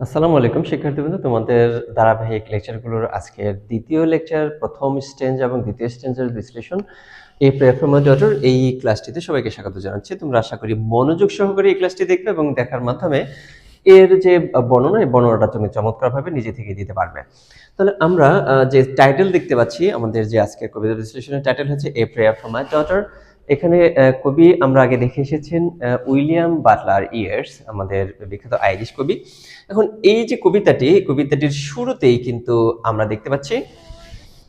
আসসালামু আলাইকুম শিক্ষার্থীবৃন্দ, তোমাদের ধারাবাহিক লেকচারগুলোর আজকের দ্বিতীয় লেকচার, প্রথম স্টেঞ্জ এবং দ্বিতীয় স্টেঞ্জের বিশ্লেষণ এই প্ল্যাটফর্মের ডটর এই ক্লাসটিতে সবাইকে স্বাগত জানাচ্ছি। তোমরা আশা করি মনোযোগ সহকারে এই ক্লাসটি দেখবে এবং দেখার মাধ্যমে এর যে বর্ণনা, এই বর্ণনাটা তুমি চমৎকারভাবে নিজে থেকে দিতে পারবে। তাহলে আমরা যে টাইটেল দেখতে পাচ্ছি, আমাদের যে আজকের কবিতা বিশ্লেষণের টাইটেল হচ্ছে a prayer for my daughter. এখানে কবি আমরা আগে দেখে এসেছেন উইলিয়াম বাটলার ইয়ার্স, আমাদের বিখ্যাত আইরিশ কবি। এখন এই যে কবিতাটির শুরুতেই কিন্তু আমরা দেখতে পাচ্ছি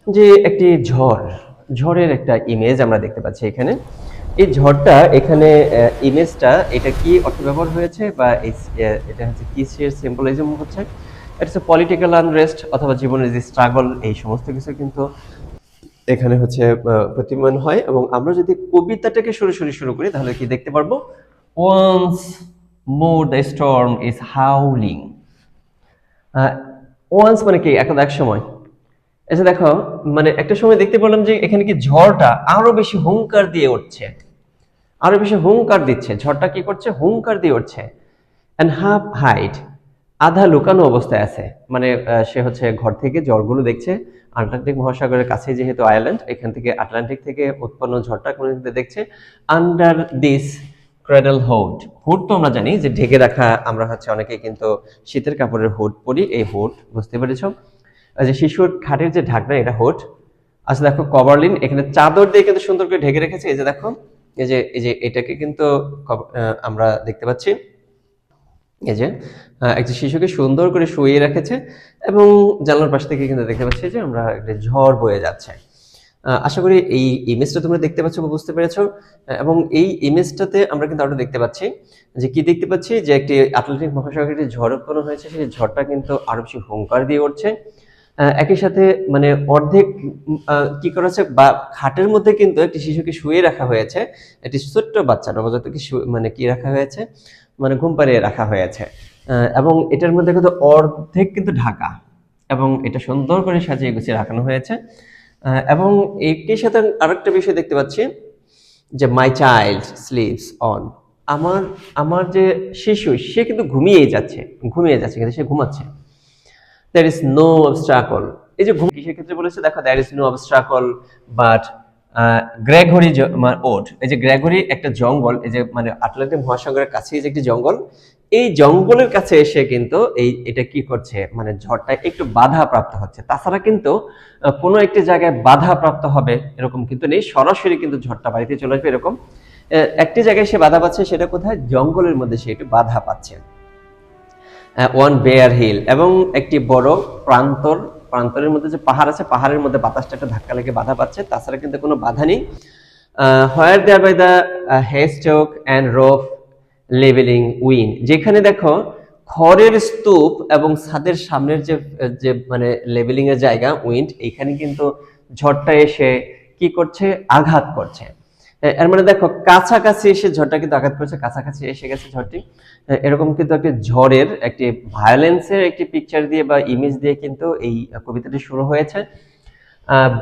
যে একটি ঝড়ের একটা ইমেজ আমরা দেখতে পাচ্ছি এখানে। এই ঝড়টা এখানে ইমেজটা এটা কি অর্থ ব্যবহার হয়েছে বা এটা হচ্ছে কিসের সিম্বলিজম হচ্ছে, এটা হচ্ছে পলিটিক্যাল আনরেস্ট অথবা জীবনের যে স্ট্রাগল, এই সমস্ত কিছু কিন্তু এখানে হচ্ছে প্রতিমান হয়। এবং আমরা যদি কবিতাটাকে সরাসরি শুরু করি তাহলে কি দেখতে পারবো, once more the storm is howling. Once মানে কি, এক সময়। এই যে দেখো, মানে একটা সময় দেখতে পেলাম যে এখানে কি ঝড়টা আরো বেশি হুঙ্কার দিয়ে উঠছে, আরো বেশি হুঙ্কার দিচ্ছে। ঝড়টা কি করছে, হুঙ্কার দিয়ে উঠছে। এন্ড হাফ হাইড, আধা লুকানো অবস্থায় আছে। মানে সে হচ্ছে ঘর থেকে ঝড়গুলো দেখছে। আটলান্টিক মহাসাগরের কাছে যেহেতু আয়ারল্যান্ড, এখান থেকে আটলান্টিক থেকে উৎপন্ন ঝড়টা কোন দেখছে। Under this cradle hood, hood তো আমরা জানি যে ঢেকে রাখা, আমরা হচ্ছে অনেকে কিন্তু শীতের কাপড়ের হুড পরি, এই হুড বুঝতে পেরেছো, যে শিশুর খাটের যে ঢাকনা, এটা হুড। আচ্ছা দেখো, কভারলিন এখানে চাদর দিয়ে কিন্তু সুন্দর করে ঢেকে রেখেছে। এই যে দেখো, এই যে এটাকে কিন্তু আমরা দেখতে পাচ্ছি, এই যে একটা শিশুকে সুন্দর করে শুইয়ে রেখেছে এবং জানলার পাশ থেকে কিন্তু দেখতে পাচ্ছি যে আমরা একটা ঝড় বয়ে যাচ্ছে। আশা করি এই ইমেজটা তোমরা দেখতে পাচ্ছ বা বুঝতে পেরেছো। এবং এই ইমেজটাতে আমরা কিন্তু আরো দেখতে পাচ্ছি যে কি দেখতে পাচ্ছি, যে একটি আটলান্টিক মহাসাগরে যে ঝড় উৎপন্ন হয়েছে, সেই ঝড়টা কিন্তু আরো বেশি হুঙ্কার দিয়ে উঠছে। একই সাথে মানে অর্ধেক কি করা হচ্ছে, বা খাটের মধ্যে কিন্তু একটি শিশুকে শুয়ে রাখা হয়েছে, একটি ছোট্ট বাচ্চা নবজাতককে মানে কি রাখা হয়েছে, মানে ঘুম পাড়িয়ে রাখা হয়েছে। এবং এটার মধ্যে কিন্তু অর্ধেক কিন্তু ঢাকা, এবং এটা সুন্দর করে সাজিয়ে গুছিয়ে রাখানো হয়েছে। এবং এটির সাথে আরেকটা বিষয় দেখতে পাচ্ছি যে মাই চাইল্ড স্লিপস অন, আমার আমার যে শিশু, সে কিন্তু ঘুমিয়ে যাচ্ছে কিন্তু সে ঘুমাচ্ছে। দ্যার ইজ নো অবস্ট্রাকল, এই যে ঘুম কিসের ক্ষেত্রে বলেছে দেখো, there is no obstacle but Gregory wood. এই যে গ্রেগরি একটা জঙ্গল, এই যে মানে আটলান্টিক মহাসাগরের কাছে যে একটি জঙ্গল, এই জঙ্গলের কাছে এসে কিন্তু এটা কি করছে, মানে ঝড়টা একটু বাধা প্রাপ্ত হচ্ছে। তাছাড়া কিন্তু কোনো একটি জায়গায় বাধা প্রাপ্ত হবে এরকম কিন্তু নেই, সরাসরি কিন্তু ঝড়টা বাড়িতে চলে আসবে এরকম। একটি জায়গায় সে বাধা পাচ্ছে, সেটা কোথায়, জঙ্গলের মধ্যে সে একটু বাধা পাচ্ছে। ওয়ান বেয়ার হিল, এবং একটি বড় প্রান্তরের মধ্যে যে পাহাড় আছে, পাহাড়ের মধ্যে বাতাসটা একটা ধাক্কা লেগে বাধা পাচ্ছে, তাছাড়া কিন্তু কোনো বাধা নেই। Where there by the haystack and roof levelling wind, যেখানে দেখো খড়ের স্তূপ এবং ছাদের সামনের যে যে মানে লেভেলিং এর জায়গা, উইন্ড, এখানে কিন্তু ঝড়টা এসে কি করছে, আঘাত করছে। এর মানে দেখো কাছাকাছি এসে ঝড়টা কিন্তু আঘাত করেছে, কাছাকাছি এসে গেছে ঝড়টি। এরকম কিন্তু একটি ঝড়ের একটি ভায়োলেন্সের একটি পিকচার দিয়ে বা ইমেজ দিয়ে কিন্তু এই কবিতাটি শুরু হয়েছে।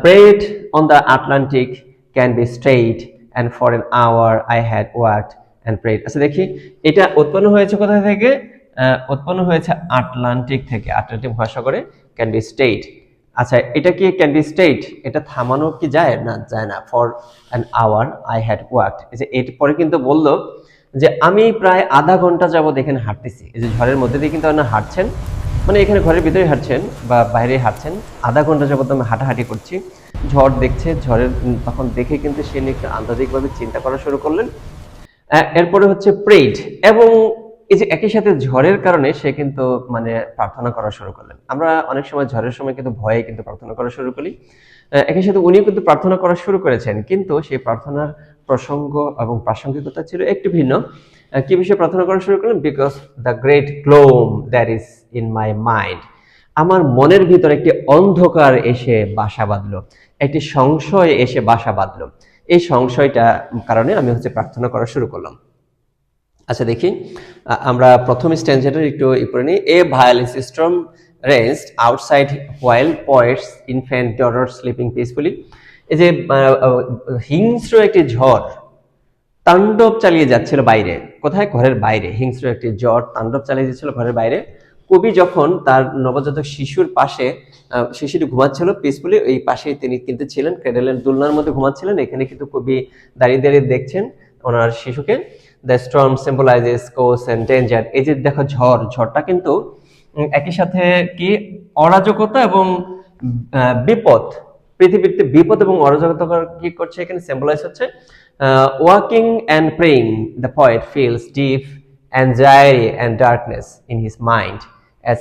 Bred on the Atlantic can be straight and for an hour I had walked and prayed. আচ্ছা দেখি, এটা উৎপন্ন হয়েছে কোথা থেকে, উৎপন্ন হয়েছে আটলান্টিক থেকে, আটলান্টিক মহাসাগরে। ক্যান বি স্ট্রেইট, আচ্ছা এটা কি ক্যান বি স্ট্রেইট, এটা থামানো কি যায় না, যায় না। For an hour I had walked, এই যে এরপরে কিন্তু বললো যে আমি প্রায় আধা ঘন্টা যাবত এখানে হাঁটতেছি। এই যে ঝড়ের মধ্যে দিয়ে কিন্তু না হাঁটছেন, মানে এখানে ঘরের ভিতরে হাঁটছেন বা বাইরে হাঁটছেন, আধা ঘন্টা যাবত আমি হাঁটাহাঁটি করছি। ঝড় দেখছে, ঝড়ের তখন দেখে কিন্তু সে একটু আন্তরিকভাবে চিন্তা করা শুরু করলেন। এরপরে হচ্ছে প্রেড, এবং এই যে একই সাথে ঝড়ের কারণে সে কিন্তু মানে প্রার্থনা করা শুরু করলেন। আমরা অনেক সময় ঝড়ের সময় কিন্তু ভয়ে কিন্তু প্রার্থনা করা শুরু করি, একই সাথে উনিও কিন্তু প্রার্থনা করা শুরু করেছেন, কিন্তু সেই প্রার্থনার প্রসঙ্গ এবং প্রাসঙ্গিকতা ছিল একটু ভিন্ন। কি বিষয়ে প্রার্থনা করা শুরু করলেন, because the great gloom that is in my mind, আমার মনের ভিতর একটি অন্ধকার এসে বাসা বাঁধলো, একটি সংশয় এসে বাসা বাঁধলো, এই সংশয়টা কারণে আমি হচ্ছে প্রার্থনা করা শুরু করলাম। আচ্ছা দেখি, আমরা প্রথম স্ট্যান্ডার্ডের একটু পড়ে নিই। A violence storm ranged outside while poet's infant daughter sleeping peacefully, এই যে হিংস্র একটি ঝড় তাণ্ডব চালিয়ে যাচ্ছিল বাইরে, কোথায়, ঘরের বাইরে। হিংস্র একটি ঝড় তাণ্ডব চালিয়ে যাচ্ছিল ঘরের বাইরে, কবি যখন তার নবজাতক শিশুর পাশে শিশুটি ঘুমাচ্ছিল পিসফুলি, এই পাশেই তিনি কিন্তু ছিলেন, ক্রেডেলের দোলনার মধ্যে ঘুমাচ্ছিলেন। এখানে কিন্তু কবি দাঁড়িয়ে দাঁড়িয়ে দেখছেন ওনার শিশুকে। দ্য স্টর্ম সিম্বলাইজেস কোর্স এন্ড ডেঞ্জার। এই যে দেখো ঝড়টা কিন্তু একই সাথে কি অরাজকতা এবং বিপদ, পৃথিবীতে বিপদ এবং অরাজকতা কি করছে এখানে সিম্বলাইজ হচ্ছে। Walking and praying the poet feels deep anxiety and darkness in his mind as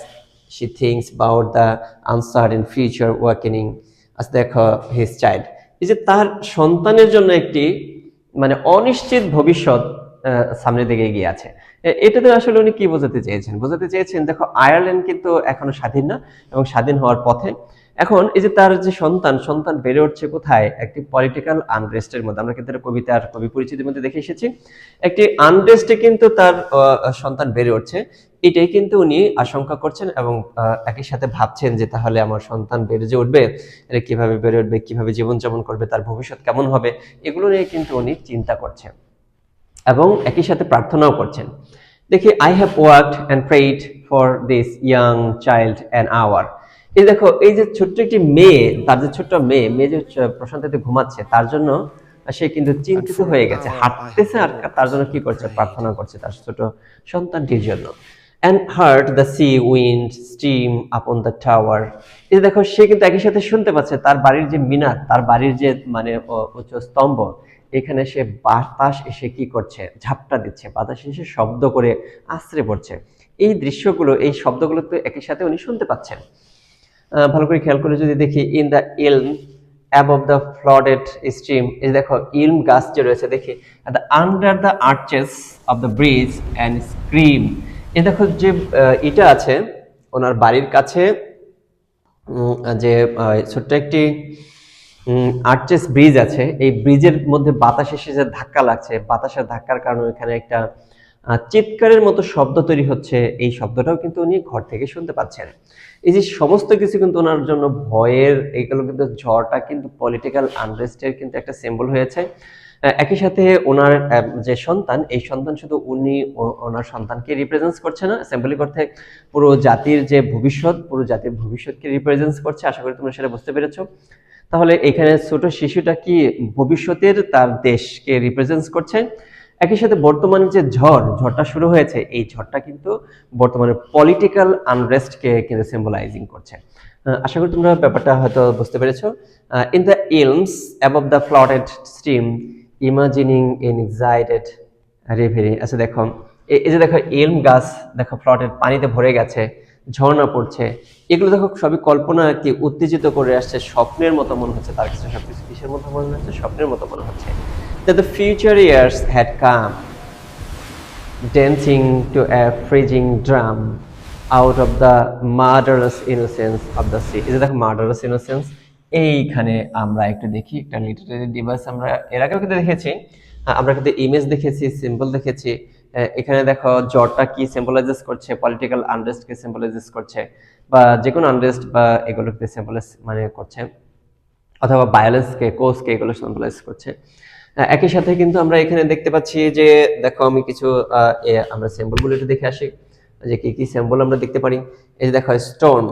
she thinks about the uncertain future awakening as দেখো his child। এই যে তার সন্তানের জন্য একটি মানে অনিশ্চিত ভবিষ্যৎ সামনের দিকে এগিয়ে আছে। এটাতে আসলে উনি কি বোঝাতে চেয়েছেন দেখো আয়ারল্যান্ড কিন্তু এখনো স্বাধীন না এবং স্বাধীন হওয়ার পথে। এখন এই যে তার যে সন্তান বেড়ে উঠছে কোথায়, একটি পলিটিক্যাল আনরেস্টের মধ্যে। আমরা কিন্তু কবি পরিচিতির মধ্যে দেখে এসেছি একটি আনরেস্টে কিন্তু তার সন্তান বেড়ে উঠছে, এটাই কিন্তু উনি আশঙ্কা করছেন এবং একই সাথে ভাবছেন যে তাহলে আমার সন্তান বেড়ে যে উঠবে, এটা কিভাবে বেড়ে উঠবে, কিভাবে জীবনযাপন করবে, তার ভবিষ্যৎ কেমন হবে, এগুলো নিয়ে কিন্তু উনি চিন্তা করছেন এবং একই সাথে প্রার্থনাও করছেন। দেখি I have walked and prayed for this young child an hour. এই দেখো এই যে ছোট্ট একটি মেয়ে, তার যে ছোট্ট মেয়ে যে প্রশান্তিতে ঘুমাচ্ছে, তার জন্য সে কিন্তু চিন্তিত হয়ে গেছে, হাঁটতেছে আর তার জন্য কি করছে, প্রার্থনা করছে তার ছোট সন্তানটির জন্য। and heard the sea wind stream upon the tower। এই দেখো সে কিন্তু একই সাথে শুনতে পাচ্ছে তার বাড়ির যে মিনার, তার বাড়ির যে মানে উঁচু স্তম্ভ, এখানে সে বাতাস এসে কি করছে, ঝাপটা দিচ্ছে, বাতাস এসে শব্দ করে আছড়ে পড়ছে। এই দৃশ্যগুলো, এই শব্দগুলো তো একই সাথে উনি শুনতে পাচ্ছেন। ভালো করে খেয়াল করে যদি দেখি ইন দ্য ইলম অ্যাবভ দ্য ফ্লডেড স্ট্রিম। এই দেখো ইলম গাছ যে রয়েছে, দেখি under the arches of the bridge and scream. এই দেখো যে এটা আছে ওনার বাড়ির কাছে, যে ছোট্ট একটি আর্চেস ব্রিজ আছে, এই ব্রিজের মধ্যে বাতাস এসে যে ধাক্কা লাগছে, বাতাসের ধাক্কার কারণে এখানে একটা চিৎকারের মতো শব্দ তৈরি হচ্ছে, এই শব্দটাও কিন্তু উনি ঘর থেকে শুনতে পাচ্ছেন। এই যে সমস্ত কিছু কিন্তু ওনার জন্য ভয়ের, এইগুলো কিন্তু ঝড়টা কিন্তু পলিটিক্যাল আনরেস্টের কিন্তু একটা সিম্বল হয়েছে। একই সাথে ওনার যে সন্তান, এই সন্তান শুধু উনি ওনার সন্তানকে রিপ্রেজেন্ট করছে না, সিম্বলিক অর্থে পুরো জাতির যে ভবিষ্যৎ, পুরো জাতির ভবিষ্যৎকে রিপ্রেজেন্ট করছে। আশা করি তোমরা সেটা বুঝতে পেরেছো। তাহলে এখানে ছোট শিশুটা কি ভবিষ্যতের তার দেশকে রিপ্রেজেন্ট করছে। একই সাথে বর্তমানে যে ঝড়টা শুরু হয়েছে, এই ঝড়টা কিন্তু বর্তমানে পলিটিক্যাল আনরেস্টকে কিন্তু সিম্বলাইজিং করছে। আশা করি তোমরা ব্যাপারটা হয়তো বুঝতে পেরেছো। In the elms above the flooded stream imagining in excited reverie. আচ্ছা দেখো এই যে দেখো ইলম গাছ দেখো ফ্লডেড পানিতে ভরে গেছে, ঝর্ণা পড়ছে, এগুলো দেখো সবই কল্পনা কি উত্তেজিত করে আসছে, স্বপ্নের মতো মনে হচ্ছে তার কাছে সবকিছু। কিসের মতো মনে হচ্ছে? স্বপ্নের মতো মনে হচ্ছে। That the future years had come, dancing to a freezing drum out of the murderous innocence of the sea। এই যে দেখো murderous innocence, এইখানে আমরা একটু দেখি একটা লিটারারি ডিভাইস আমরা এর আগেও কিন্তু দেখেছি, আমরা কিন্তু ইমেজ দেখেছি, সিম্বল দেখেছি। এখানে দেখো জ্বরটা কি সিম্বলাইজেস করছে, পলিটিক্যাল আনরেস্ট কে সিম্বলাইজেস করছে, বা যে কোনো আনরেস্ট বা এগুলোকে সিম্বলাইজ মানে করছে, অথবা ভায়োলেন্স কে, কোজ কে, এগুলো সিম্বলাইজ করছে। একই সাথে কিন্তু আমরা এখানে দেখতে পাচ্ছি যে দেখো আমি কিছু আমরা সিম্বলগুলো একটু দেখে আসি যে কি কি সিম্বল আমরা দেখতে পারি। এই যে দেখো স্টোন,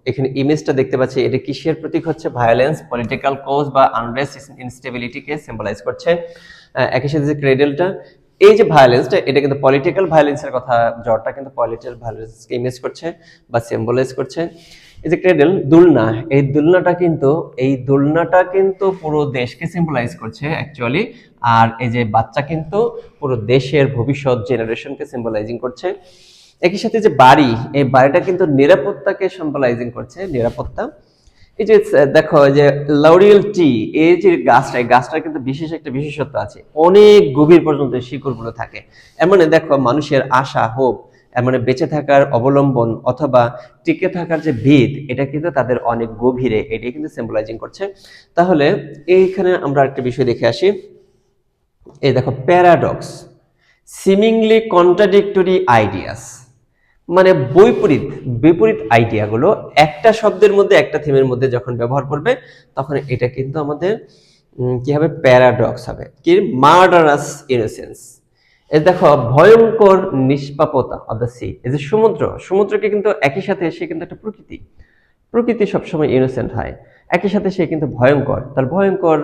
এখানে ইমেজটা দেখতে পাচ্ছি, এটা কিসের প্রতীক হচ্ছে? ভায়োলেন্স, পলিটিক্যাল কোজ বা আনরেস্ট, ইনস্টেবিলিটিকে সিম্বলাইজ করছে। একই সাথে যে ক্রেডেলটা, এই যে ভায়োলেন্সটা, এটা কিন্তু পলিটিক্যাল ভায়োলেন্সের কথা, জ্বরটা কিন্তু পলিটিক্যাল ভায়োলেন্সকে ইমেজ করছে বা সিম্বলাইজ করছে। এই যে ক্রেডেল, দোলনা, এই দোলনাটা কিন্তু পুরো দেশকে সিম্বলাইজ করছে অ্যাকচুয়ালি। আর এই যে বাচ্চা কিন্তু পুরো দেশের ভবিষ্যৎ জেনারেশনকে সিম্বলাইজিং করছে। একই সাথে যে বাড়ি, এই বাড়িটা কিন্তু নিরাপত্তাকে সিম্বলাইজিং করছে, নিরাপত্তা। এই যে দেখো যে লরিয়েল টি, এই যে গাছটা, এই গাছটার কিন্তু বিশেষ একটা বিশেষত্ব আছে, অনেক গভীর পর্যন্ত শিকড়গুলো থাকে। এর মানে দেখো মানুষের আশা, হোপ, মানে বেঁচে থাকার অবলম্বন অথবা টিকে থাকার যে ভিত, এটা কিন্তু তাদের অনেক গভীরে, এটাই কিন্তু সিম্বলাইজিং করছে। তাহলে এইখানে আমরা একটা বিষয় দেখে আসি। এই দেখো প্যারাডক্স, সিমিংলি কন্ট্রাডিক্টরি আইডিয়াস, মানে বিপরীত আইডিয়াগুলো একটা শব্দের মধ্যে, একটা থিমের মধ্যে যখন ব্যবহার করবে, তখন এটা কিন্তু আমাদের কি হবে? প্যারাডক্স হবে। কি? মার্ডারাস ইনোসেন্স। এই দেখো ভয়ঙ্কর নিষ্পাপতা অফ দ্য সি, এই যে সমুদ্রকে কিন্তু একই সাথে সে কিন্তু একটা প্রকৃতি সবসময় ইনোসেন্ট হয়, একই সাথে সে কিন্তু ভয়ঙ্কর, তার ভয়ঙ্কর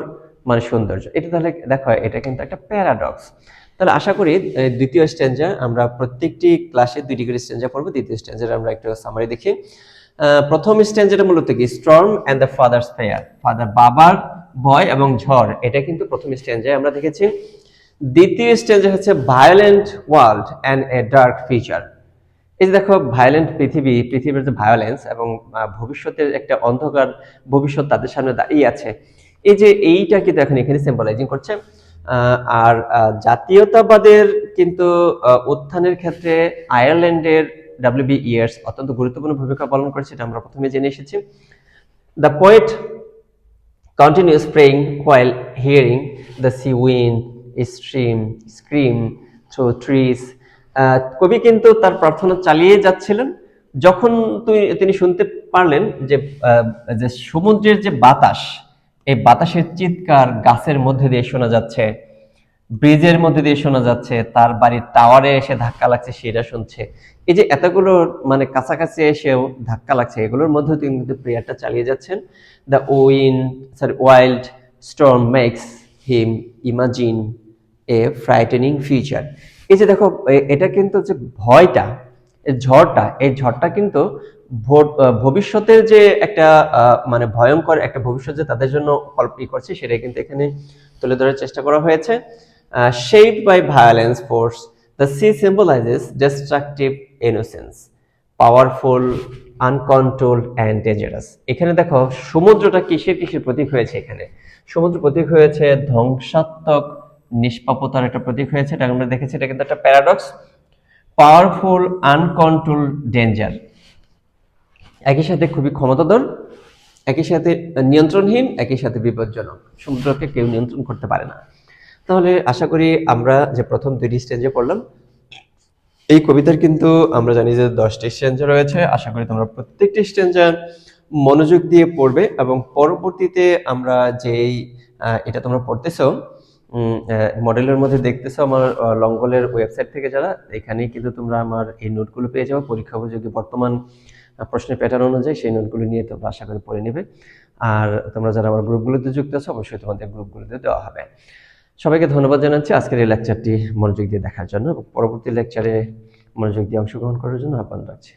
মানে সৌন্দর্য। এটা তাহলে দেখো এটা কিন্তু একটা প্যারাডক্স। তাহলে আশা করি দ্বিতীয় স্ট্যান্জা আমরা প্রত্যেকটি ক্লাসে 2টি করে স্ট্যান্জা পড়বো। দ্বিতীয় স্ট্যান্জার আমরা একটু সামারি দেখি। প্রথম স্ট্যান্জাটা মূলত কি, Sturm and the father's fair, father বাবার ভয় এবং ঝড়, এটা কিন্তু প্রথম স্ট্যান্জায় আমরা দেখেছি। দ্বিতীয় স্ট্যান্জা হচ্ছে violent world and a dark future. এই যে দেখো ভায়োলেন্ট পৃথিবীর যে ভায়োলেন্স এবং ভবিষ্যতের একটা অন্ধকার ভবিষ্যৎ তাদের সামনে দাঁড়িয়ে আছে, এই যে এইটা কিন্তু এখন এখানে সিম্বলাইজিং করছে। আর জাতীয়তাবাদের কিন্তু উত্থানের ক্ষেত্রে আয়ারল্যান্ডের ডাব্লিউবি ইয়ার্স অত্যন্ত গুরুত্বপূর্ণ ভূমিকা পালন করেছে, এটা আমরা প্রথমে জেনে এসেছি। The poet continues praying while hearing the sea wind scream through trees. কবি কিন্তু তার প্রার্থনা চালিয়ে যাচ্ছিলেন যখন তিনি শুনতে পারলেন যে যে সমুদ্রের যে বাতাস, এই বাতাসের চিৎকার গাছের মধ্যে দিয়ে শোনা যাচ্ছে, ব্রিজের মধ্যে দিয়ে শোনা যাচ্ছে, তার বাড়ির টাওয়ারে এসে ধাক্কা লাগছে সেটা শুনছে। এই যে এতগুলো মানে কাছাকাছি এসেও ধাক্কা লাগছে, এগুলোর মধ্যে তিনি কিন্তু প্রেয়ারটা চালিয়ে যাচ্ছেন। The wild storm makes him imagine a frightening future. এই যে দেখো এটা কিন্তু যে ভয়টা, এই ঝড়টা কিন্তু ভবিষ্যতের যে একটা মানে ভয়ঙ্কর একটা ভবিষ্যৎ যে তাদের জন্য কল্পনা করছে, সেটাই কিন্তু এখানে তুলে ধরার চেষ্টা করা হয়েছে। Shaped by violence force, the sea symbolizes destructive innocence, powerful, uncontrolled and dangerous. এখানে দেখো সমুদ্রটা কিসের প্রতীক হয়েছে, এখানে সমুদ্র প্রতীক হয়েছে ধ্বংসাত্মক নিষ্পাপতার একটা প্রতীক হয়েছে, এটা আমরা দেখেছি। এটা কিন্তু একটা প্যারাডক্স। পাওয়ারফুল, আনকন্ট্রোল, ডেঞ্জার, একই সাথে খুবই ক্ষমতাধর, একই সাথে নিয়ন্ত্রণহীন, একই সাথে বিপজ্জনক। সমুদ্রকে কেউ নিয়ন্ত্রণ করতে পারে না। তাহলে আশা করি আমরা যে প্রথম 2টি স্ট্যান্জা পড়লাম, এই কবিতার কিন্তু আমরা জানি যে 10টি স্ট্যান্জা রয়েছে। আশা করি তোমরা প্রত্যেকটি স্ট্যান্জা মনোযোগ দিয়ে পড়বে এবং পরবর্তীতে আমরা যেই এটা তোমরা পড়তেছো মডেলের মধ্যে দেখতেছো আমার লঙ্গলের ওয়েবসাইট থেকে, যারা এখানেই কিন্তু তোমরা আমার এই নোটগুলো পেয়ে যাবে পরীক্ষা উপযোগী বর্তমান প্রশ্নের প্যাটার্ন অনুযায়ী। সেই নোটগুলো নিয়ে তোমরা আশা করি পড়ে নেবে। আর তোমরা যারা আমার গ্রুপগুলোতে যুক্ত আছো অবশ্যই তোমাদের গ্রুপগুলোতে দেওয়া হবে। সবাইকে ধন্যবাদ জানাচ্ছি আজকের এই লেকচারটি মনোযোগ দিয়ে দেখার জন্য এবং পরবর্তী লেকচারে মনোযোগ দিয়ে অংশগ্রহণ করার জন্য আহ্বান রাখছি।